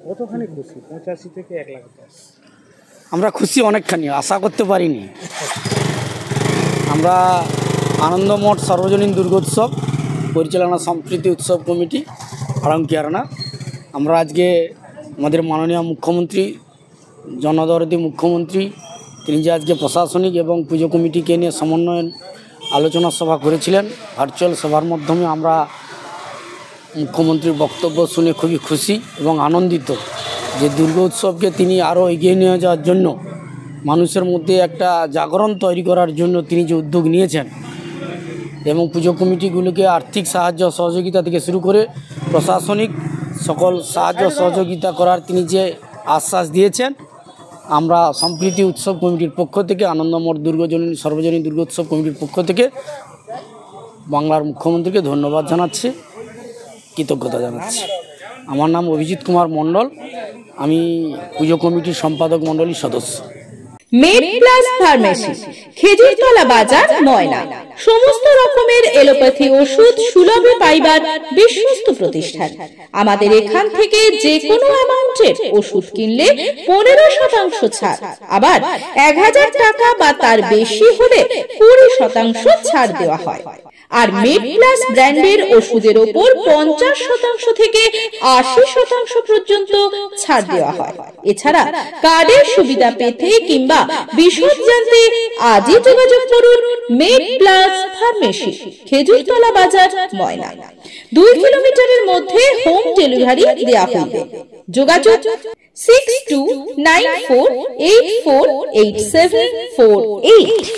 কতখানি খুশি? 85 থেকে 1,10,000। আমরা খুশি অনেকখানি, আশা করতে পারিনি। আমরা আনন্দমঠ সর্বজনীন দুর্গোৎসব পরিচালনা সম্প্রীতি উৎসব কমিটি আড়ংকিয়ারনা, আমরা আজকে আমাদের মাননীয় মুখ্যমন্ত্রী, জনদরদী মুখ্যমন্ত্রী, তিনি যে আজকে প্রশাসনিক এবং পুজো কমিটিকে নিয়ে সমন্বয় আলোচনা সভা করেছিলেন ভার্চুয়াল সভার মাধ্যমে, আমরা মুখ্যমন্ত্রীর বক্তব্য শুনে খুবই খুশি এবং আনন্দিত যে দুর্গোৎসবকে তিনি আরও এগিয়ে নিয়ে যাওয়ার জন্য, মানুষের মধ্যে একটা জাগরণ তৈরি করার জন্য তিনি যে উদ্যোগ নিয়েছেন এবং পুজো কমিটিগুলোকে আর্থিক সাহায্য সহযোগিতা থেকে শুরু করে প্রশাসনিক সকল সাহায্য সহযোগিতা করার তিনি যে আশ্বাস দিয়েছেন, আমরা সম্প্রীতি উৎসব কমিটির পক্ষ থেকে, আনন্দমঠ সর্বজনীন দুর্গোৎসব কমিটির পক্ষ থেকে বাংলার মুখ্যমন্ত্রীকে ধন্যবাদ জানাচ্ছি, কৃতজ্ঞতা জানাচ্ছি। আমার নাম অভিজিৎ কুমার মণ্ডল, আমি পুজো কমিটির সম্পাদক মণ্ডলীর সদস্য। মেডপ্লাস ফার্মেসি, খেজুরতলা বাজার, ময়না। সমস্ত রকমের এলোপ্যাথি ওষুধ সুলভে পাইবার বিশ্বস্ত প্রতিষ্ঠান। আমাদের এখান থেকে যে কোনো অ্যামাউন্টের ওষুধ কিনলে 15% ছাড়, আবার 1000 টাকা বা তার বেশি হলে 20% ছাড় দেওয়া হয়। আর মেডপ্লাস ব্র্যান্ডের ওষুধের ওপর 50% থেকে 80% পর্যন্ত ছাড় দেওয়া হয়। এছাড়া কার্ডের সুবিধা পেতে কিংবা বিশদ জানতে আজই যোগাযোগ করুন মেডপ্লাস ফার্মেসি, খেজুরতলা বাজার, ময়না। 2 কিলোমিটারের মধ্যে হোম ডেলিভারি দেওয়া হবে। যোগাযোগ 6294848748।